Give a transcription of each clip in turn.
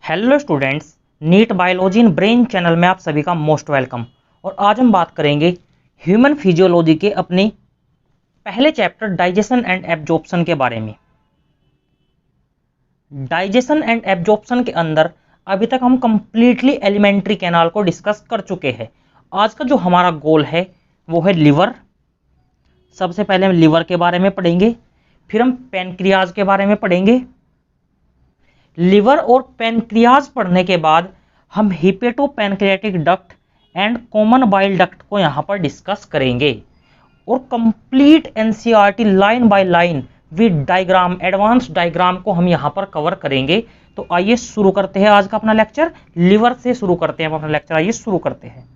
Hello students, NEET biology in brain channel में आप सभी का मोस्ट वेलकम। और आज हम बात करेंगे ह्यूमन फिजियोलॉजी के अपने पहले चैप्टर डाइजेशन एंड एब्जॉर्प्शन के बारे में। डाइजेशन एंड एब्जॉर्प्शन के अंदर अभी तक हम कंप्लीटली एलिमेंट्री कैनाल को डिस्कस कर चुके हैं। आज का जो हमारा गोल है वो है लिवर। सबसे पहले हम लिवर के बारे में पढ़ेंगे, फिर हम पैनक्रियाज के बारे में पढ़ेंगे। लिवर और पैनक्रियाज पढ़ने के बाद हम hepato pancreatic duct and common bile duct को यहां पर डिस्कस करेंगे और complete NCERT line by line with diagram, advance diagram को हम यहां पर कवर करेंगे। तो आइए शुरू करते हैं आज का अपना लेक्चर। लिवर से शुरू करते हैं अपना लेक्चर, आइए शुरू करते हैं।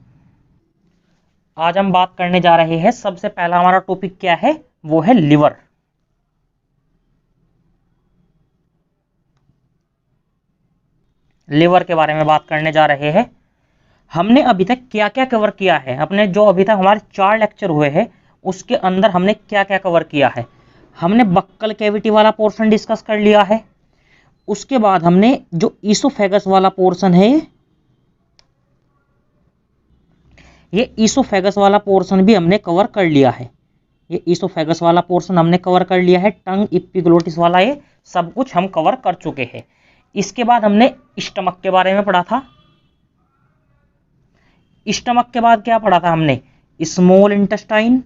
आज हम बात करने जा रहे हैं, सबसे पहला हमारा टॉपिक क्या है, वो है लिवर। लिवर के बारे में बात करने जा रहे हैं। हमने अभी तक क्या क्या कवर किया है, अपने जो अभी तक हमारे 4 लेक्चर हुए हैं उसके अंदर हमने क्या क्या कवर किया है। हमने बक्कल कैविटी वाला पोर्शन डिस्कस कर लिया है। उसके बाद हमने जो ईसोफेगस वाला पोर्शन है, ये ईसोफेगस वाला पोर्शन भी हमने कवर कर लिया है। ये ईसोफेगस वाला पोर्शन हमने कवर कर लिया है। टंग, इपिग्लोटिस वाला, ये सब कुछ हम कवर कर चुके हैं। इसके बाद हमने स्टमक के बारे में पढ़ा था। स्टमक के बाद क्या पढ़ा था हमने, स्मॉल इंटेस्टाइन।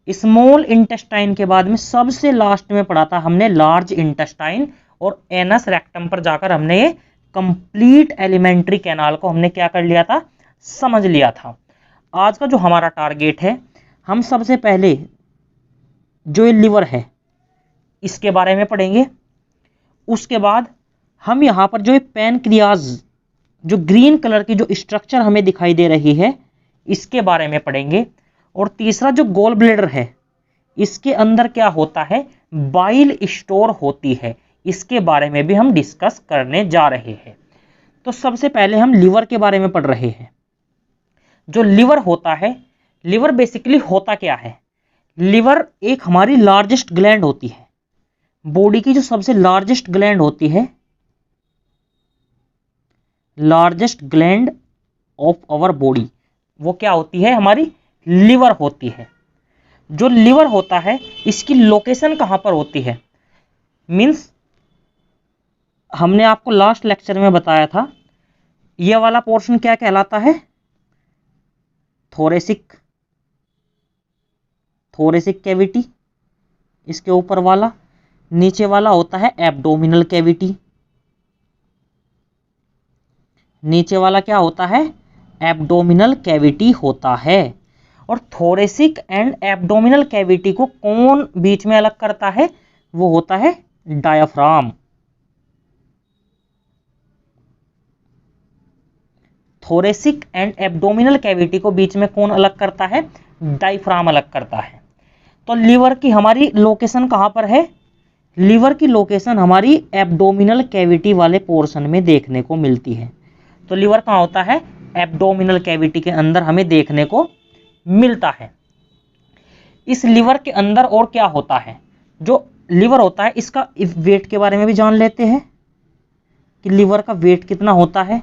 स्मॉल इंटेस्टाइन के बाद में सबसे लास्ट में पढ़ा था हमने लार्ज इंटेस्टाइन। और एनस रेक्टम पर जाकर हमने ये कंप्लीट एलिमेंट्री कैनाल को हमने क्या कर लिया था, समझ लिया था। आज का जो हमारा टारगेट है, हम सबसे पहले जो ये लिवर है इसके बारे में पढ़ेंगे। उसके बाद हम यहाँ पर जो ये पैनक्रियाज, जो ग्रीन कलर की जो स्ट्रक्चर हमें दिखाई दे रही है, इसके बारे में पढ़ेंगे। और तीसरा जो गॉल ब्लैडर है, इसके अंदर क्या होता है, बाइल स्टोर होती है, इसके बारे में भी हम डिस्कस करने जा रहे हैं। तो सबसे पहले हम लिवर के बारे में पढ़ रहे हैं। जो लिवर होता है, लिवर बेसिकली होता क्या है, लिवर एक हमारी लार्जेस्ट ग्लैंड होती है। बॉडी की जो सबसे लार्जेस्ट ग्लैंड होती है, largest gland of our body, वो क्या होती है, हमारी लिवर होती है। जो लिवर होता है इसकी लोकेशन कहां पर होती है, मींस हमने आपको लास्ट लेक्चर में बताया था, ये वाला पोर्शन क्या कहलाता है, थोरेसिक, थोरेसिक कैविटी। इसके ऊपर वाला, नीचे वाला होता है एब्डोमिनल कैविटी। नीचे वाला क्या होता है, एब्डोमिनल कैविटी होता है। और थोरेसिक एंड एब्डोमिनल कैविटी को कौन बीच में अलग करता है, वो होता है diaphragm. Thoracic and abdominal cavity को बीच में कौन अलग करता है, डायफ्राम अलग करता है। तो लिवर की हमारी लोकेशन कहां पर है, लिवर की लोकेशन हमारी एब्डोमिनल कैविटी वाले पोर्शन में देखने को मिलती है। तो लिवर कहां होता है, एब्डोमिनल कैविटी के अंदर हमें देखने को मिलता है। इस लिवर के अंदर और क्या होता है, जो लिवर होता है इसका वेट के बारे में भी जान लेते हैं कि लिवर का वेट कितना होता है।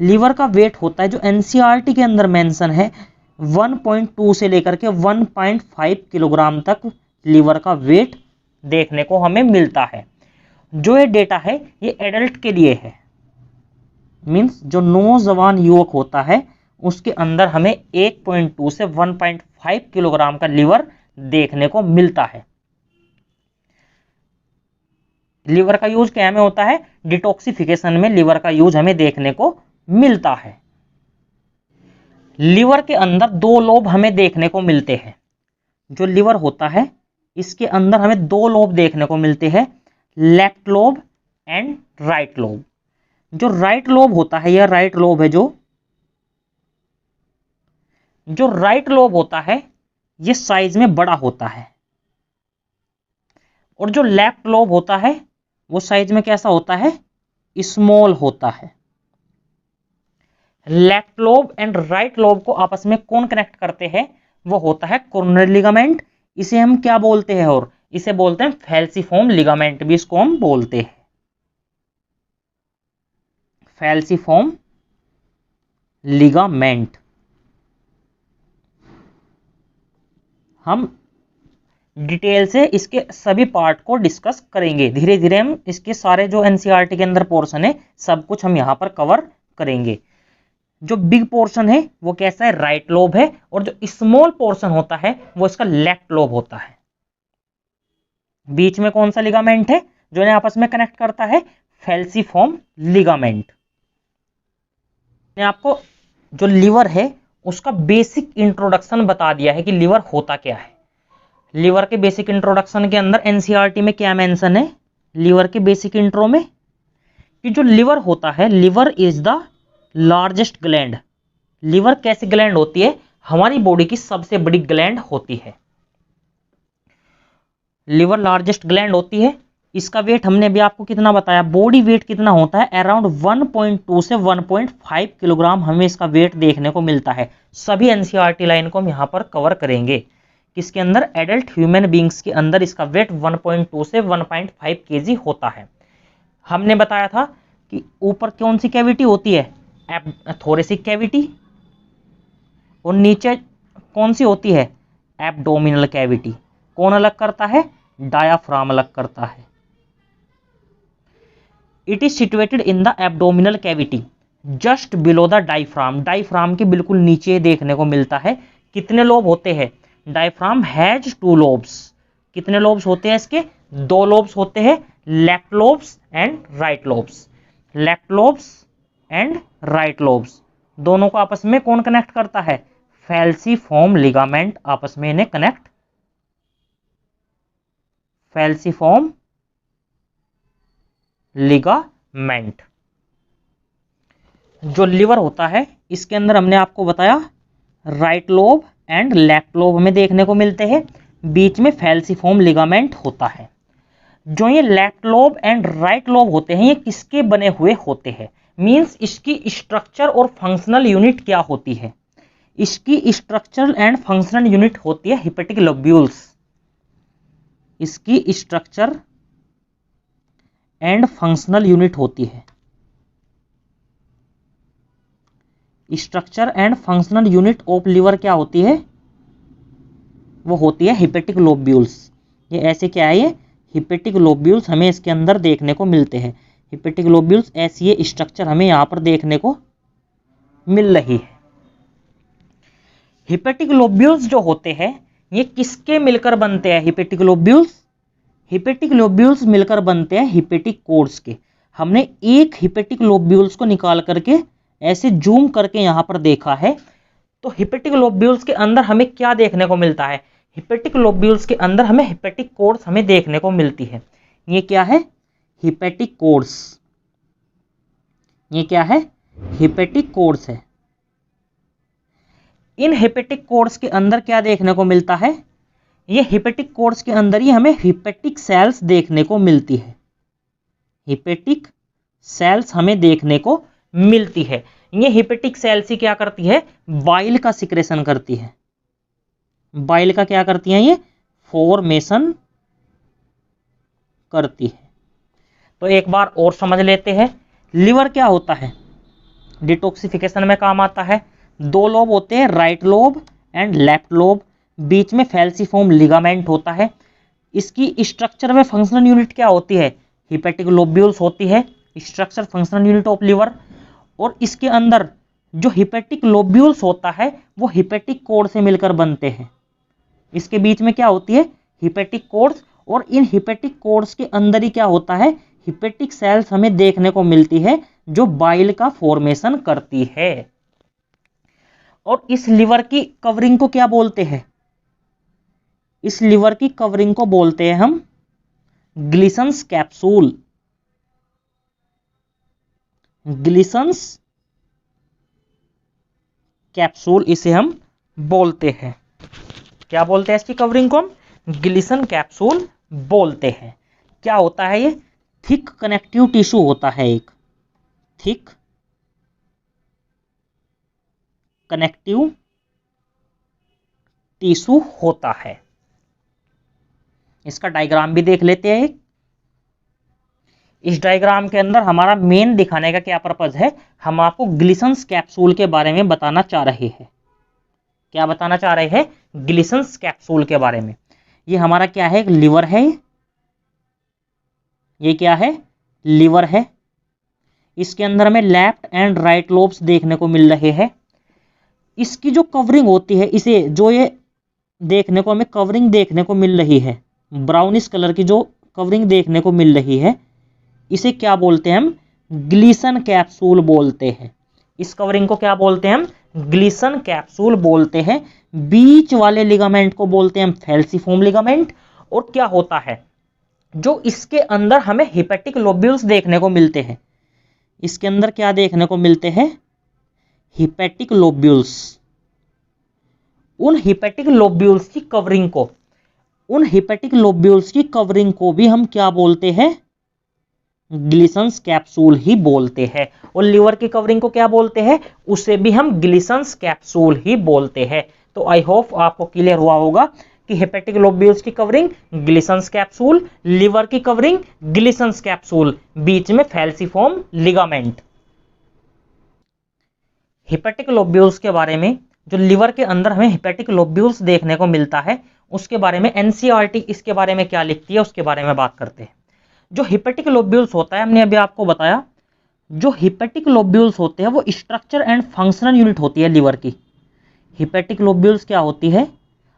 लिवर का वेट होता है, जो एनसीईआरटी के अंदर मेंशन है, 1.2 से लेकर के 1.5 किलोग्राम तक लिवर का वेट देखने को हमें मिलता है। जो ये डेटा है ये एडल्ट के लिए है, मींस जो नौजवान युवक होता है उसके अंदर हमें 1.2 से 1.5 किलोग्राम का लिवर देखने को मिलता है। लिवर का यूज क्या में होता है, डिटॉक्सिफिकेशन में लिवर का यूज हमें देखने को मिलता है। लिवर के अंदर 2 लोब हमें देखने को मिलते हैं। जो लिवर होता है इसके अंदर हमें 2 लोब देखने को मिलते हैं, left lobe and right lobe. जो राइट लोब होता है, यह राइट लोब है, जो राइट लोब होता है ये साइज में बड़ा होता है। और जो लेफ्ट लोब होता है वो साइज में कैसा होता है, स्मॉल होता है। Left lobe and right lobe को आपस में कौन कनेक्ट करते हैं, वो होता है कोरोनरी लिगामेंट। इसे हम क्या बोलते हैं, और इसे बोलते हैं फैल्सिफॉर्म लिगामेंट भी इसको हम बोलते हैं। फैल्सिफॉर्म लिगामेंट। हम डिटेल से इसके सभी पार्ट को डिस्कस करेंगे, धीरे धीरे हम इसके सारे जो एनसीईआरटी के अंदर पोर्शन है सब कुछ हम यहाँ पर कवर करेंगे। जो बिग पोर्शन है वो कैसा है, राइट लोब है, और जो स्मॉल पोर्शन होता है वो इसका लेफ्ट लोब होता है। बीच में कौन सा लिगामेंट है जो इन्हें आपस में कनेक्ट करता है, फैल्सिफॉर्म लिगामेंट। ने आपको जो लिवर है उसका बेसिक इंट्रोडक्शन बता दिया है कि लिवर होता क्या है। लिवर के बेसिक इंट्रोडक्शन के अंदर एनसीईआरटी में क्या मेंशन है, लिवर के बेसिक इंट्रो में, कि जो लिवर होता है, liver is the largest gland. Liver कैसी ग्लैंड होती है, हमारी बॉडी की सबसे बड़ी ग्लैंड होती है। लिवर लार्जेस्ट ग्लैंड होती है। इसका वेट हमने अभी आपको कितना बताया, बॉडी वेट कितना होता है, अराउंड 1.2 से 1.5 किलोग्राम हमें इसका वेट देखने को मिलता है। सभी एनसीईआरटी लाइन को हम यहाँ पर कवर करेंगे। किसके अंदर, एडल्ट ह्यूमन बींग्स के अंदर इसका वेट 1.2 से 1.5 केजी होता है। हमने बताया था कि ऊपर कौन सी कैविटी होती है, थोरेसिक कैविटी, और नीचे कौन सी होती है, एब्डोमिनल कैविटी। कौन अलग करता है, डायाफ्राम अलग करता है। It is situated in the abdominal cavity just below the diaphragm. Diaphragm के बिल्कुल नीचे देखने को मिलता है। कितने लोब होते हैं, डायफ्राम हैज 2 लोब्स। कितने लोब्स होते हैं इसके, 2 लोब्स होते हैं, left lobes and right lobes. Left lobes and right lobes दोनों को आपस में कौन कनेक्ट करता है, फैल्सिफॉर्म लिगामेंट आपस में इन्हें कनेक्ट, फैल्सिफॉर्म लिगामेंट। जो लिवर होता है इसके अंदर हमने आपको बताया right lobe and left lobe हमें देखने को मिलते हैं, बीच में फैल्सिफॉर्म लिगामेंट होता है। जो ये left lobe and right lobe होते हैं ये किसके बने हुए होते हैं, मींस इसकी स्ट्रक्चर और फंक्शनल यूनिट क्या होती है। इसकी स्ट्रक्चरल एंड फंक्शनल यूनिट होती है हिपेटिक लोब्यूल्स। इसकी स्ट्रक्चर एंड फंक्शनल यूनिट होती है, structure and functional unit of liver क्या होती है, वो होती है हिपेटिक लोब्यूल्स। ये ऐसे क्या है, ये हिपेटिक लोब्यूल्स हमें इसके अंदर देखने को मिलते हैं। हिपेटिक लोब्यूल्स ऐसी ये स्ट्रक्चर हमें यहां पर देखने को मिल रही है। हिपेटिक लोब्यूल्स जो होते हैं ये किसके मिलकर बनते हैं, हिपेटिक लोब्यूल्स, हिपेटिक लोब्यूल्स मिलकर बनते हैं हिपेटिक कोर्ड्स के। हमने एक हिपेटिक लोब्यूल्स को निकाल करके ऐसे जूम करके यहां पर देखा है, तो हिपेटिक लोब्यूल्स के अंदर हमें क्या देखने को मिलता है, हिपेटिक लोब्यूल्स के अंदर हमें हिपेटिक कोर्ड्स हमें देखने को मिलती है। ये क्या है, हिपेटिक कोर्ड्स। ये क्या है, हिपेटिक कोर्ड्स है। इन हिपेटिक कोर्ड्स के अंदर क्या देखने को मिलता है, ये हिपेटिक कोर्ड्स के अंदर ही हमें हिपेटिक सेल्स देखने को मिलती है। हिपेटिक सेल्स हमें देखने को मिलती है। ये हिपेटिक सेल्स ही क्या करती है, बाइल का सिक्रेशन करती है। बाइल का क्या करती है, ये फॉर्मेशन करती है। तो एक बार और समझ लेते हैं, लिवर क्या होता है, डिटॉक्सिफिकेशन में काम आता है। 2 लोब होते हैं, right lobe and left lobe, बीच में फैल्सिफॉर्म लिगामेंट होता है। इसकी स्ट्रक्चर में फंक्शनल यूनिट क्या होती है, हिपेटिक लोब्यूल्स होती है, structure functional unit of liver. और इसके अंदर जो हिपेटिक लोब्यूल्स होता है वो हिपेटिक कोर्ड से मिलकर बनते हैं। इसके बीच में क्या होती है, हिपेटिक कोर्ड्स, और इन हिपेटिक कोर्ड्स के अंदर ही क्या होता है, हिपेटिक सेल्स हमें देखने को मिलती है जो बाइल का फॉर्मेशन करती है। और इस लिवर की कवरिंग को क्या बोलते हैं, इस लिवर की कवरिंग को बोलते हैं हम ग्लिसन्स कैप्सूल। ग्लिसन्स कैप्सूल इसे हम बोलते हैं। क्या बोलते हैं इसकी कवरिंग को, हम ग्लिसन कैप्सूल बोलते हैं। क्या होता है, ये थिक कनेक्टिव टिश्यू होता है, एक थिक कनेक्टिव टिश्यू होता है। इसका डायग्राम भी देख लेते हैं। इस डायग्राम के अंदर हमारा मेन दिखाने का क्या पर्पज है, हम आपको ग्लिसन्स कैप्सूल के बारे में बताना चाह रहे हैं। क्या बताना चाह रहे हैं? ग्लिसन्स कैप्सूल के बारे में। ये हमारा क्या है? लिवर है। ये क्या है? लिवर है। इसके अंदर हमें लेफ्ट एंड राइट लोब्स देखने को मिल रहे हैं। इसकी जो कवरिंग होती है, इसे जो ये देखने को हमें कवरिंग देखने को मिल रही है, ब्राउनिश कलर की जो कवरिंग देखने को मिल रही है, इसे क्या बोलते हैं? हम ग्लिसन कैप्सूल बोलते हैं। इस कवरिंग को क्या बोलते हैं? हम ग्लिसन कैप्सूल बोलते हैं। बीच वाले लिगामेंट को बोलते हैं हम फैल्सिफॉर्म लिगामेंट। और क्या होता है, जो इसके अंदर हमें हिपेटिक लोब्यूल्स देखने को मिलते हैं। इसके अंदर क्या देखने को मिलते हैं? Hepatic lobules. उन हिपेटिक लोब्यूल्स की कवरिंग को, उन हिपेटिक लोब्यूल्स की कवरिंग को भी हम क्या बोलते हैं? ग्लिसन्स कैप्सूल ही बोलते हैं। और लिवर की कवरिंग को क्या बोलते हैं? उसे भी हम ग्लिसन्स कैप्सूल ही बोलते हैं। तो आई होप आपको क्लियर हुआ होगा कि हेपेटिक लोब्यूल्स की कवरिंग ग्लिसन्स कैप्सूल, लिवर की कवरिंग ग्लिसन्स कैप्सूल, बीच में फैल्सिफॉर्म लिगामेंट। हेपेटिक लोब्यूल्स के बारे में, जो लिवर के अंदर हमें हेपेटिक लोब्यूल्स देखने को मिलता है, उसके बारे में एनसीईआरटी इसके बारे में क्या लिखती है उसके बारे में बात करते हैं। जो हिपेटिक लोब्यूल्स होता है, हमने अभी आपको बताया, जो हिपेटिक लोब्यूल्स होते हैं वो स्ट्रक्चर एंड फंक्शनल यूनिट होती है लिवर की। हिपेटिक लोब्यूल्स क्या होती है?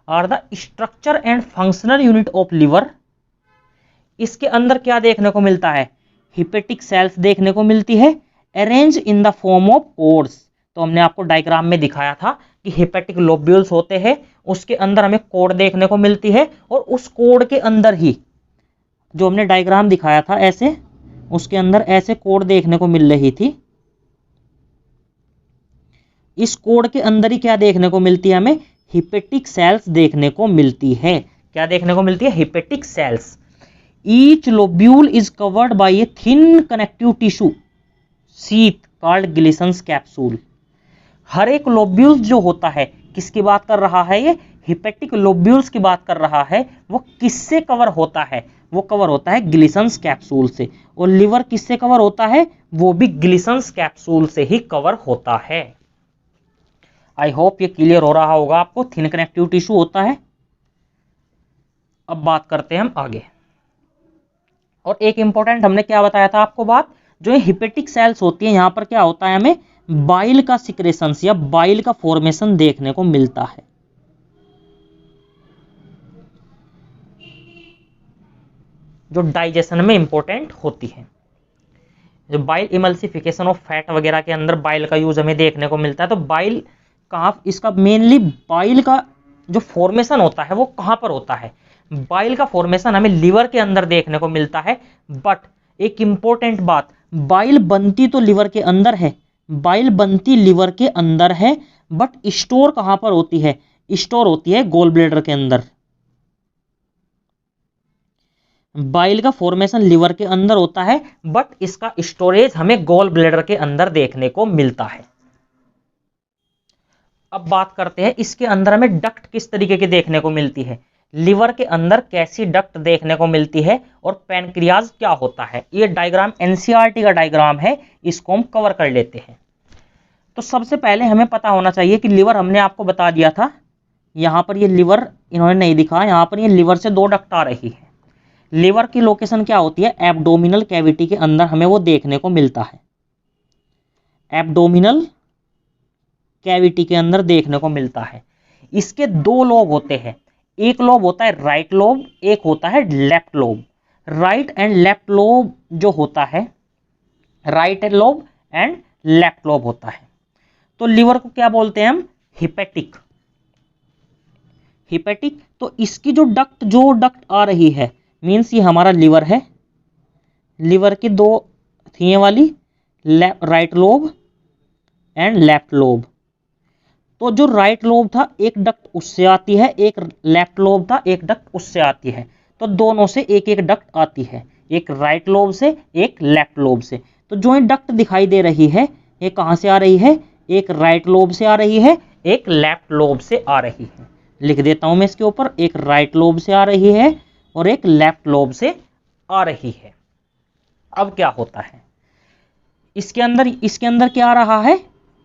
Are the structure and functional unit of liver. इसके अंदर क्या देखने को मिलता है? हिपेटिक सेल्स देखने को मिलती है, arrange in the form of codes. तो हमने आपको डायग्राम में दिखाया था कि हिपेटिक लोब्यूल्स होते हैं, उसके अंदर हमें कोड देखने को मिलती है, और उस कोड के अंदर ही जो हमने डायग्राम दिखाया था ऐसे, उसके अंदर ऐसे कोड देखने को मिल रही थी। इस कोड के अंदर ही क्या देखने को मिलती है? हमें हिपेटिक सेल्स देखने को मिलती है। क्या देखने को मिलती है? Hepatic cells. Each lobule is covered by a thin connective tissue sheath called Glisson's capsule. हर एक लोब्यूल जो होता है, किसकी बात कर रहा है ये? हिपेटिक लोब्यूल्स की बात कर रहा है। वो किससे कवर होता है? वो कवर होता है ग्लिसन्स कैप्सूल से। और लिवर किससे कवर होता है? वो भी ग्लिसन्स कैप्सूल से ही कवर होता है। आई होप ये क्लियर हो रहा होगा आपको। थिन कनेक्टिव टिश्यू होता है। अब बात करते हैं हम आगे। और एक इंपॉर्टेंट हमने क्या बताया था आपको बात, जो ये हिपेटिक सेल्स होती है, यहां पर क्या होता है? हमें बाइल का सिक्रेशंस या बाइल का फॉर्मेशन देखने को मिलता है। जो डाइजेशन में इंपॉर्टेंट होती है। जो बाइल इमल्सिफिकेशन ऑफ फैट वगैरह के अंदर बाइल का यूज हमें देखने को मिलता है। तो बाइल कहाँ, इसका मेनली बाइल का जो फॉर्मेशन होता है वो कहाँ पर होता है? बाइल का फॉर्मेशन हमें लिवर के अंदर देखने को मिलता है। बट एक इंपॉर्टेंट बात, बाइल बनती तो लिवर के अंदर है, बाइल बनती लिवर के अंदर है, बट स्टोर कहां पर होती है? स्टोर होती है गोल ब्लैडर के अंदर। बाइल का फॉर्मेशन लिवर के अंदर होता है, बट इसका स्टोरेज हमें गोल ब्लैडर के अंदर देखने को मिलता है। अब बात करते हैं इसके अंदर हमें डक्ट किस तरीके की देखने को मिलती है। लिवर के अंदर कैसी डक्ट देखने को मिलती है और पैनक्रियाज क्या होता है। ये डायग्राम एनसीईआरटी का डायग्राम है, इसको हम कवर कर लेते हैं। तो सबसे पहले हमें पता होना चाहिए कि लिवर, हमने आपको बता दिया था, यहां पर ये लिवर इन्होंने नहीं दिखा, यहां पर ये लिवर से दो डक्ट आ रही है। लिवर की लोकेशन क्या होती है? एब्डोमिनल कैविटी के अंदर हमें वो देखने को मिलता है। एब्डोमिनल कैविटी के अंदर देखने को मिलता है। इसके दो लोब होते हैं, एक लोब होता है राइट लोब, एक होता है left lobe. Right and left lobe जो होता है, right lobe and left lobe होता है। तो लिवर को क्या बोलते हैं हम? हिपेटिक। हिपेटिक। तो इसकी जो डक्ट आ रही है, मीन्स ये हमारा लिवर है। लिवर की दो थी ये वाली, right lobe and left lobe. तो जो राइट लोब था, एक डक्ट उससे आती है, एक लेफ्ट लोब था, एक डक्ट उससे आती है। तो दोनों से एक एक डक्ट आती है, एक राइट लोब से, एक लेफ्ट लोब से। तो जो डक्ट दिखाई दे रही है, ये कहां से आ रही है? एक राइट लोब से आ रही है, एक लेफ्ट लोब से आ रही है। लिख देता हूं मैं इसके ऊपर, एक राइट लोब से आ रही है और एक लेफ्ट लोब से आ रही है। अब क्या होता है, इसके अंदर क्या आ रहा है,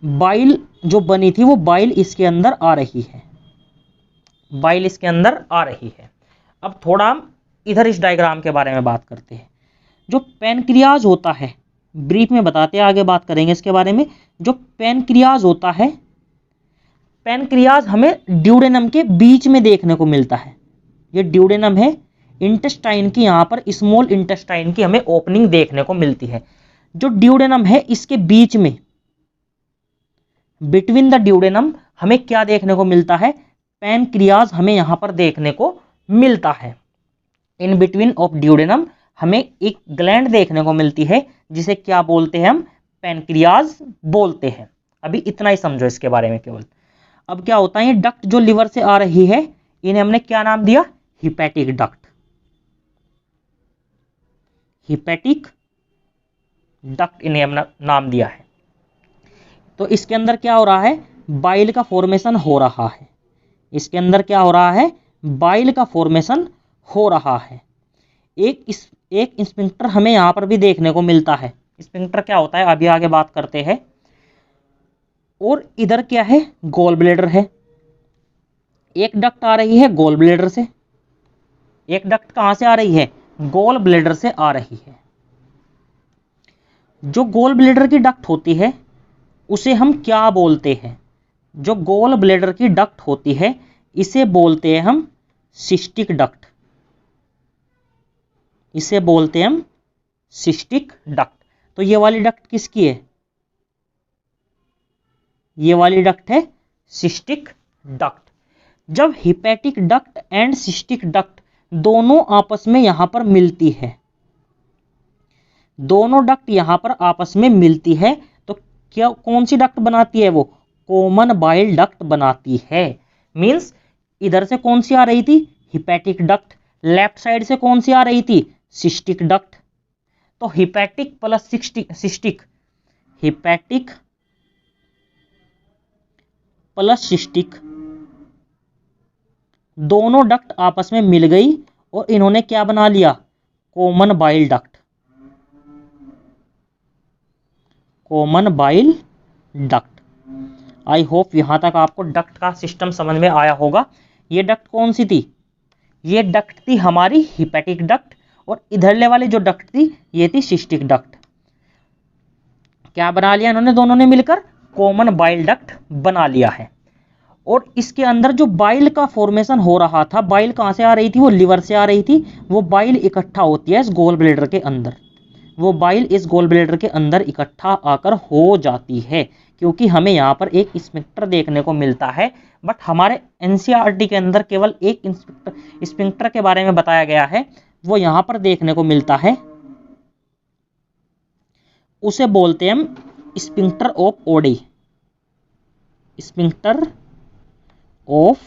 बाइल जो बनी थी वो बाइल इसके अंदर आ रही है, बाइल इसके अंदर आ रही है। अब थोड़ा हम इधर इस डायग्राम के बारे में बात करते हैं। जो पैनक्रियाज होता है, ब्रीफ में बताते हैं, आगे बात करेंगे इसके बारे में। जो पैनक्रियाज होता है, पैनक्रियाज हमें ड्यूडेनम के बीच में देखने को मिलता है। ये ड्यूडेनम है, इंटेस्टाइन की यहाँ पर स्मॉल इंटेस्टाइन की हमें ओपनिंग देखने को मिलती है। जो ड्यूडेनम है इसके बीच में, बिटवीन द ड्यूडेनम हमें क्या देखने को मिलता है, पैनक्रियाज हमें यहां पर देखने को मिलता है। इन बिटवीन ऑफ ड्यूडेनम हमें एक ग्लैंड देखने को मिलती है जिसे क्या बोलते हैं हम, पैनक्रियाज बोलते हैं। अभी इतना ही समझो इसके बारे में केवल। अब क्या होता है, ये डक्ट जो लिवर से आ रही है इन्हें हमने क्या नाम दिया, हिपैटिक डक्ट, हिपैटिक डक्ट इन्हें हमने नाम दिया है। तो इसके अंदर क्या हो रहा है, बाइल का फॉर्मेशन हो रहा है, इसके अंदर क्या हो रहा है, बाइल का फॉर्मेशन हो रहा है। एक स्फिंक्टर हमें यहां पर भी देखने को मिलता है। स्फिंक्टर क्या होता है अभी आगे बात करते हैं। और इधर क्या है, गॉल ब्लैडर है। एक डक्ट आ रही है गॉल ब्लैडर से, एक डक्ट कहां से आ रही है, गॉल ब्लैडर से आ रही है। जो गॉल ब्लैडर की डक्ट होती है उसे हम क्या बोलते हैं, जो गॉल ब्लैडर की डक्ट होती है इसे बोलते हैं हम सिस्टिक डक्ट, इसे बोलते हैं हम सिस्टिक डक्ट। तो ये वाली डक्ट किसकी है, ये वाली डक्ट है सिस्टिक डक्ट। जब hepatic duct and cystic duct दोनों आपस में यहां पर मिलती है, दोनों डक्ट यहां पर आपस में मिलती है तो क्या कौन सी डक्ट बनाती है, वो कॉमन बाइल डक्ट बनाती है। मींस इधर से कौन सी आ रही थी, हिपैटिक डक्ट, लेफ्ट साइड से कौन सी आ रही थी, सिस्टिक डक्ट। तो hepatic plus cystic, hepatic plus cystic दोनों डक्ट आपस में मिल गई और इन्होंने क्या बना लिया, common bile duct, common bile duct. I hope यहां तक आपको डक्ट का सिस्टम समझ में आया होगा। ये डक्ट कौन सी थी, ये डक्ट थी हमारी हिपैटिक डक्ट, और इधरले वाली जो डक्ट थी ये थी सिस्टिक डक्ट। क्या बना लिया इन्होंने दोनों ने मिलकर, कॉमन बाइल डक्ट बना लिया है। और इसके अंदर जो बाइल का फॉर्मेशन हो रहा था, बाइल कहां से आ रही थी, वो लिवर से आ रही थी। वो बाइल इकट्ठा होती है इस गोल ब्लैडर के अंदर, वो बाइल इस गोल ब्लैडर के अंदर इकट्ठा आकर हो जाती है, क्योंकि हमें यहाँ पर एक स्फिंक्टर देखने को मिलता है। बट हमारे एनसीईआरटी के अंदर केवल एक स्फिंक्टर के बारे में बताया गया है, वो यहाँ पर देखने को मिलता है, उसे बोलते हैं हम sphincter of Oddi, sphincter of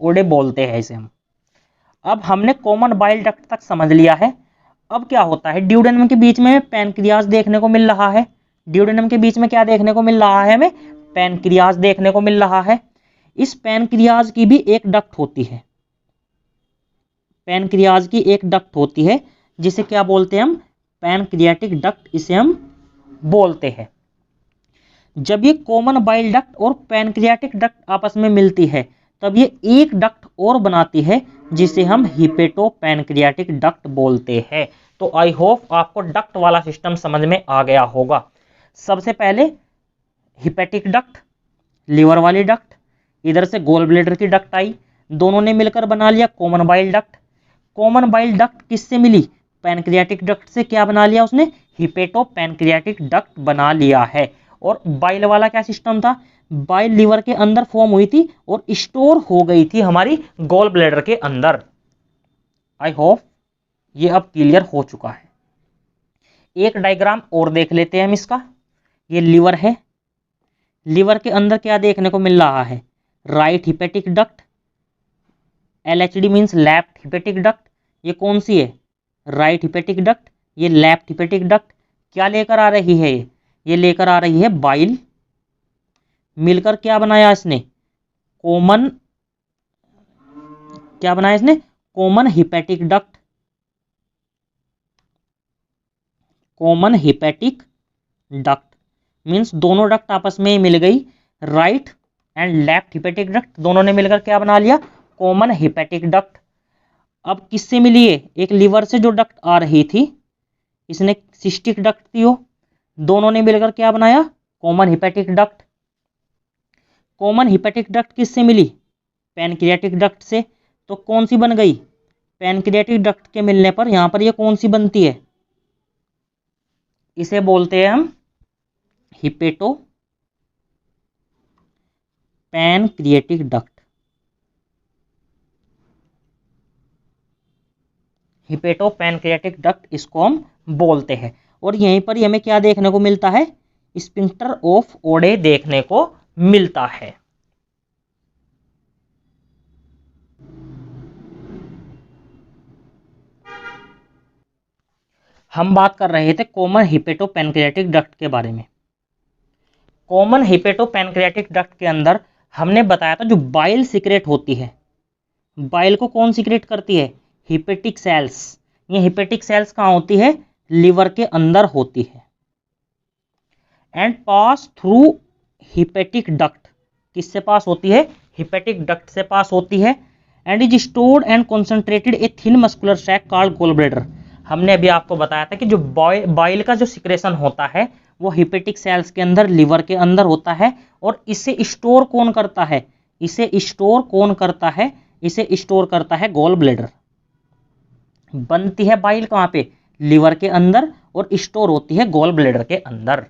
Oddi बोलते हैं इसे हम। अब हमने कॉमन बाइल डक्ट तक समझ लिया है। अब क्या होता है, ड्यूडेनम के बीच में पैनक्रियाज देखने को मिल रहा है, ड्यूडेनम के बीच में क्या देखने को मिल रहा है, हमें पैनक्रियाज देखने को मिल रहा है। इस पैनक्रियाज की भी एक डक्ट होती है, पैनक्रियाज की एक डक्ट होती है जिसे क्या बोलते हैं हम, पैनक्रियाटिक डक्ट इसे हम बोलते हैं। जब ये कॉमन बाइल डक्ट और पैनक्रियाटिक डक्ट आपस में मिलती है तब ये एक डक्ट और बनाती है जिसे हम हिपेटो पैनक्रियाटिक डक्ट बोलते हैं। तो आई होप आपको डक्ट वाला सिस्टम समझ में आ गया होगा। सबसे पहले हिपैटिक डक्ट, लिवर वाली डक्ट, इधर से गोल ब्लैडर की डक्ट आई, दोनों ने मिलकर बना लिया common bile duct. Common bile duct किससे मिली, पैनक्रियाटिक डक्ट से क्या बना लिया उसने, हिपेटो पैनक्रियाटिक डक्ट बना लिया है। और बाइल वाला क्या सिस्टम था, बाइल लिवर के अंदर फॉर्म हुई थी और स्टोर हो गई थी हमारी गॉल ब्लैडर के अंदर। आई होप ये अब क्लियर हो चुका है। एक डायग्राम और देख लेते हैं हम इसका। ये लिवर है, लिवर के अंदर क्या देखने को मिल रहा है, right hepatic duct, LHD means left hepatic duct. ये कौन सी है, राइट हिपेटिक डक्ट। ये लेफ्ट हिपेटिक डक्ट क्या लेकर आ रही है, ये लेकर आ रही है बाइल। मिलकर क्या बनाया इसने, कॉमन, क्या बनाया इसने, common hepatic duct. Common hepatic duct, means दोनों डक्ट आपस में ही मिल गई, right and left hepatic duct दोनों ने मिलकर क्या बना लिया, कॉमन हिपेटिक डक्ट। अब किससे मिली है, एक लीवर से जो डक्ट आ रही थी, इसने सिस्टिक डक्ट थी वो, दोनों ने मिलकर क्या बनाया, common hepatic duct. Common hepatic duct किससे मिली, पैनक्रियाटिक डक्ट से, तो कौन सी बन गई, पैनक्रियाटिक डक्ट के मिलने पर यहां पर ये कौन सी बनती है, इसे बोलते हैं हम hepato pancreatic duct. Hepato pancreatic duct इसको हम बोलते हैं। और यहीं पर ही हमें क्या देखने को मिलता है, स्फिंक्टर ऑफ ओडे देखने को मिलता है। हम बात कर रहे थे कॉमन हिपेटो पैनक्रियाटिक डक्ट के बारे में। कॉमन हिपेटो पैनक्रियाटिक डक्ट के अंदर हमने बताया था जो बाइल सीक्रेट होती है, बाइल को कौन सीक्रेट करती है, हिपेटिक सेल्स। ये हिपेटिक सेल्स कहाँ होती है, लिवर के अंदर होती है। And pass through hepatic duct, किससे पास होती है, हिपेटिक डक्ट से पास होती है। And is stored and concentrated a thin muscular sac called gall bladder. हमने अभी आपको बताया था कि जो बाइल का जो सिक्रेशन होता है वो हिपेटिक सेल्स के अंदर, लिवर के अंदर होता है। और इसे स्टोर कौन करता है, इसे स्टोर कौन करता है, इसे स्टोर करता है गॉल ब्लैडर। बनती है बाइल कहाँ पे, लिवर के अंदर, और स्टोर होती है गॉल ब्लैडर के अंदर।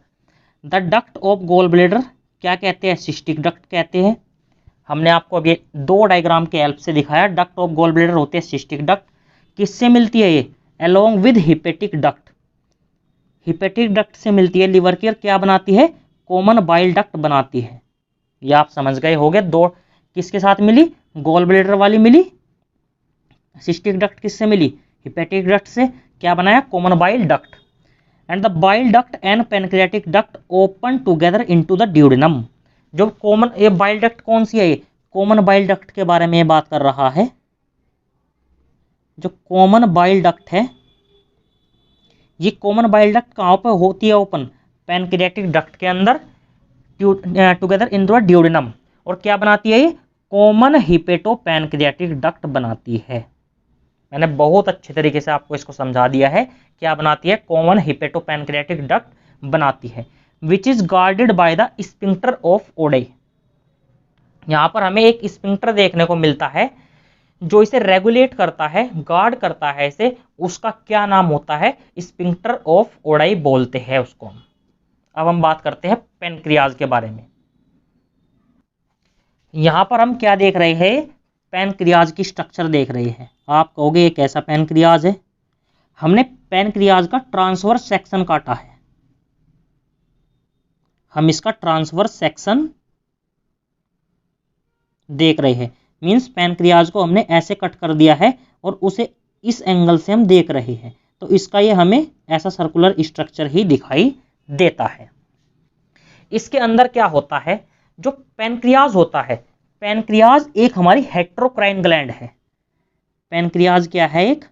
The duct of gall bladder क्या कहते हैं, सिस्टिक डक्ट कहते हैं। हमने आपको अभी दो डायग्राम के हेल्प से दिखाया, डक्ट ऑफ गॉल ब्लैडर होते हैं सिस्टिक डक्ट। किससे मिलती है ये, along with hepatic duct, hepatic duct से मिलती है लिवर की, और क्या बनाती है, कॉमन बाइल डक्ट बनाती है। ये आप समझ गए होंगे, दो किसके साथ मिली, गॉल ब्लैडर वाली मिली, सिस्टिक डक्ट किससे मिली, हिपेटिक डक्ट से, क्या बनाया, common bile duct. And the bile duct and pancreatic duct open together into the duodenum. जो कॉमन, ये बाइल डक्ट कौन सी है, ये कॉमन बाइल डक्ट के बारे में ये बात कर रहा है। जो कॉमन बाइल डक्ट है, ये कॉमन बाइल डक्ट कहाँ पर होती है ओपन, पैनक्रियाटिक डक्ट के अंदर, टुगेदर इन द ड्यूडेनम। और क्या बनाती है ये, कॉमन हिपेटो पैनक्रियाटिक डक्ट बनाती है। मैंने बहुत अच्छे तरीके से आपको इसको समझा दिया है, क्या बनाती है, कॉमन हिपेटो पैनक्रियाटिक डक्ट बनाती है, which is guarded by the sphincter of Oddi. यहां पर हमें एक स्फिंक्टर देखने को मिलता है जो इसे रेगुलेट करता है, गार्ड करता है इसे, उसका क्या नाम होता है, स्फिंक्टर ऑफ ओडाई बोलते हैं उसको हम। अब हम बात करते हैं पैनक्रियाज के बारे में। यहां पर हम क्या देख रहे हैं, पैनक्रियाज की स्ट्रक्चर देख रहे हैं। आप कहोगे ये कैसा पैनक्रियाज है, हमने पैनक्रियाज का ट्रांसवर्स सेक्शन काटा है, हम इसका ट्रांसवर्स सेक्शन देख रहे हैं। मीन्स पैनक्रियाज को हमने ऐसे कट कर दिया है और उसे इस एंगल से हम देख रहे हैं, तो इसका ये हमें ऐसा सर्कुलर स्ट्रक्चर ही दिखाई देता है। इसके अंदर क्या होता है, जो पैनक्रियाज होता है, पैनक्रियाज एक हमारी हेट्रोक्राइन ग्लैंड है। पैनक्रियाज क्या है, एक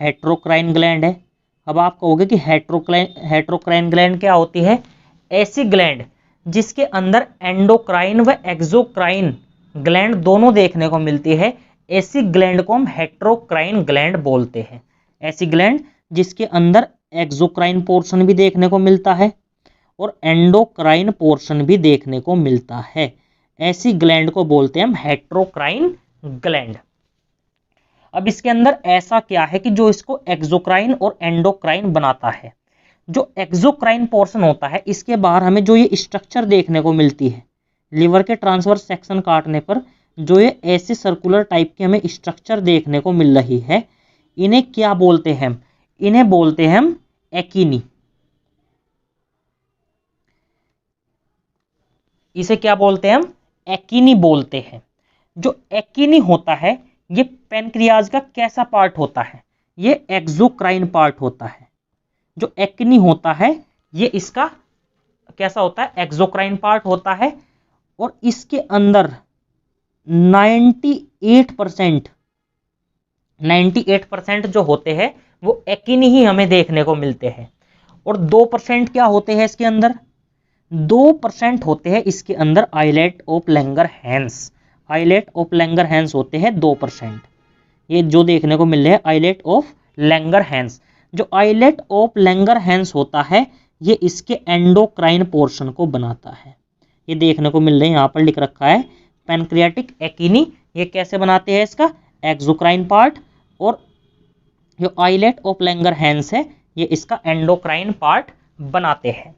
हेट्रोक्राइन ग्लैंड है। अब आप कहोगे कि हेट्रोक्राइन ग्लैंड क्या होती है, ऐसी ग्लैंड जिसके अंदर एंडोक्राइन व एक्सोक्राइन ग्लैंड दोनों देखने को मिलती है, ऐसी ग्लैंड को हम हेट्रोक्राइन ग्लैंड बोलते हैं। ऐसी ग्लैंड जिसके अंदर एक्सोक्राइन पोर्शन भी देखने को मिलता है और एंडोक्राइन पोर्शन भी देखने को मिलता है, ऐसी ग्लैंड को बोलते हैं हम हेट्रोक्राइन ग्लैंड। अब इसके अंदर ऐसा क्या है कि जो इसको एक्सोक्राइन और एंडोक्राइन बनाता है। जो एक्सोक्राइन पोर्शन होता है, इसके बाहर हमें जो ये स्ट्रक्चर देखने को मिलती है, लिवर के ट्रांसवर्स सेक्शन काटने पर जो ये ऐसे सर्कुलर टाइप की हमें स्ट्रक्चर देखने को मिल रही है, इन्हें क्या बोलते हैं, इन्हें बोलते हैं हम एकिनी। इसे क्या बोलते हैं हम, एकिनी बोलते हैं। जो एकिनी होता है ये पैनक्रियाज का कैसा पार्ट होता है, ये एक्सोक्राइन पार्ट होता है। जो एकिनी होता है ये इसका कैसा होता है, एक्सोक्राइन पार्ट होता है। और इसके अंदर 98% जो होते हैं वो एकिनी ही हमें देखने को मिलते हैं। और 2% क्या होते हैं इसके अंदर, 2% होते हैं इसके अंदर islet of Langerhans, islet of Langerhans होते हैं 2%। ये जो देखने को मिल रहे हैं आइलेट ऑफ लैंगरहैंस, जो आइलेट ऑफ लैंगरहैंस होता है ये इसके एंडोक्राइन पोर्शन को बनाता है। ये देखने को मिल रहे हैं, यहां पर लिख रखा है पैनक्रियाटिक एक्टिनी, ये कैसे बनाते हैं इसका एक्सोक्राइन पार्ट, और जो आइलेट ऑफ लैंगरहैंस है ये इसका एंडोक्राइन पार्ट बनाते हैं।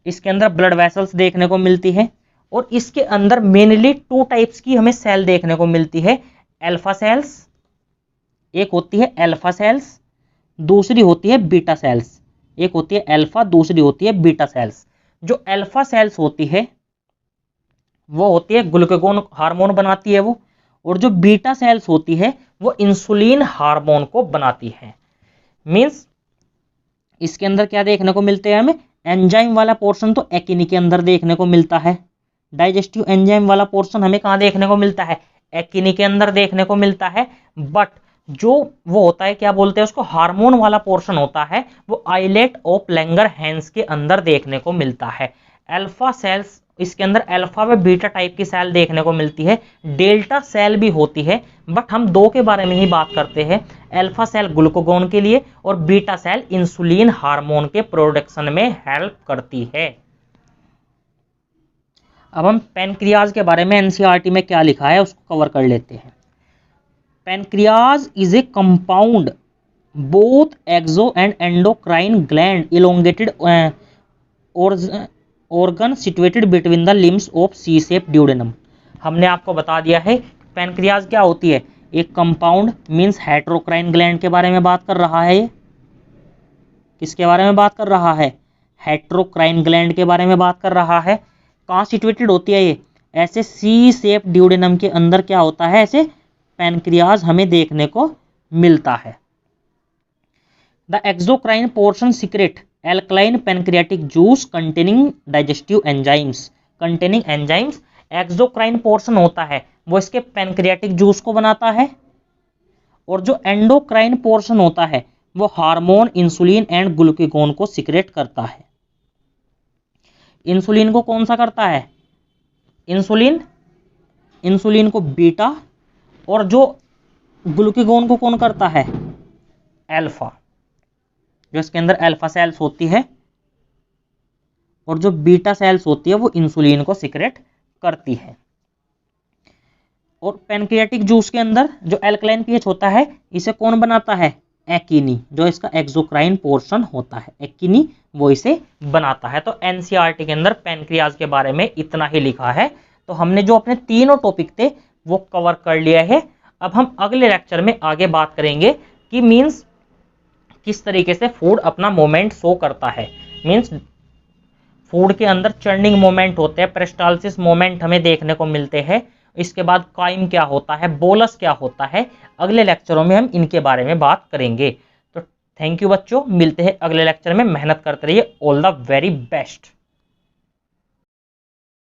इसके अंदर ब्लड वेसल्स देखने को मिलती है, और इसके अंदर मेनली 2 टाइप्स की हमें सेल देखने को मिलती है, अल्फा सेल्स, एक होती है अल्फा सेल्स, दूसरी होती है बीटा सेल्स। एक होती है अल्फा, दूसरी होती है बीटा सेल्स। जो अल्फा सेल्स होती है वो होती है ग्लूकागोन हार्मोन बनाती है वो, और जो बीटा सेल्स होती है वो इंसुलिन हार्मोन को बनाती है। मींस इसके अंदर क्या देखने को मिलते हैं हमें, एंजाइम वाला पोर्शन तो एक्टिनी के अंदर देखने को मिलता है, डाइजेस्टिव एंजाइम वाला पोर्शन हमें कहां देखने को मिलता है, एक्टिनी के अंदर देखने को मिलता है। बट जो वो होता है क्या बोलते हैं उसको, हार्मोन वाला पोर्शन होता है, वो आइलेट ऑफ लैंगरहैंस के अंदर देखने को मिलता है। अल्फा सेल्स, इसके अंदर अल्फा व बीटा टाइप की सेल देखने को मिलती है, डेल्टा सेल भी होती है, बट हम 2 के बारे में ही बात करते हैं, अल्फा सेल ग्लूकागोन के लिए और बीटा सेल इंसुलिन हार्मोन के प्रोडक्शन में हेल्प करती है। अब हम पैनक्रियाज के बारे में एनसीईआरटी में क्या लिखा है उसको कवर कर लेते हैं। Pancreas is a compound both exo and endocrine gland elongated organ situated between the limbs of C shape duodenum. हमने आपको बता दिया है पैनक्रियाज क्या होती है, एक कंपाउंड मींस हेटेरोक्राइन ग्लैंड के बारे में बात कर रहा है। ये किसके बारे में बात कर रहा है, हेटेरोक्राइन ग्लैंड के बारे में बात कर रहा है। कहाँ सिचुएटेड होती है ये, ऐसे सी शेप ड्यूडेनम के अंदर क्या होता है, ऐसे पैनक्रियाज हमें देखने को मिलता है। The exocrine portion secret alkaline pancreatic juice containing digestive enzymes, containing enzymes. Exocrine portion होता है वो इसके पैनक्रियाटिक जूस को बनाता है, और जो एंडोक्राइन पोर्शन होता है वो हार्मोन इंसुलिन एंड ग्लूकागोन को सीक्रेट करता है। इंसुलिन को कौन सा करता है, इंसुलिन को बीटा, और जो ग्लूकागोन को कौन करता है, अल्फा। जो इसके अंदर अल्फा सेल्स होती है और जो बीटा सेल्स होती है वो इंसुलिन को सीक्रेट करती है। और पैनक्रियाटिक जूस के अंदर जो एल्कलाइन पीएच होता है इसे कौन बनाता है, एक्टिनी, जो इसका एक्सोक्राइन पोर्शन होता है, एक्टिनी वो इसे बनाता है। तो एनसीईआरटी के अंदर पैनक्रियाज के बारे में इतना ही लिखा है। तो हमने जो अपने तीनों टॉपिक थे वो कवर कर लिया है। अब हम अगले लेक्चर में आगे बात करेंगे कि मींस किस तरीके से फूड अपना मोमेंट शो करता है। मींस फूड के अंदर चर्निंग मोमेंट होते हैं, पेरिस्टालसिस मोमेंट हमें देखने को मिलते हैं। इसके बाद काइम क्या होता है, बोलस क्या होता है, अगले लेक्चरों में हम इनके बारे में बात करेंगे। तो थैंक यू बच्चों, मिलते हैं अगले लेक्चर में। मेहनत करते रहिए। All the very best.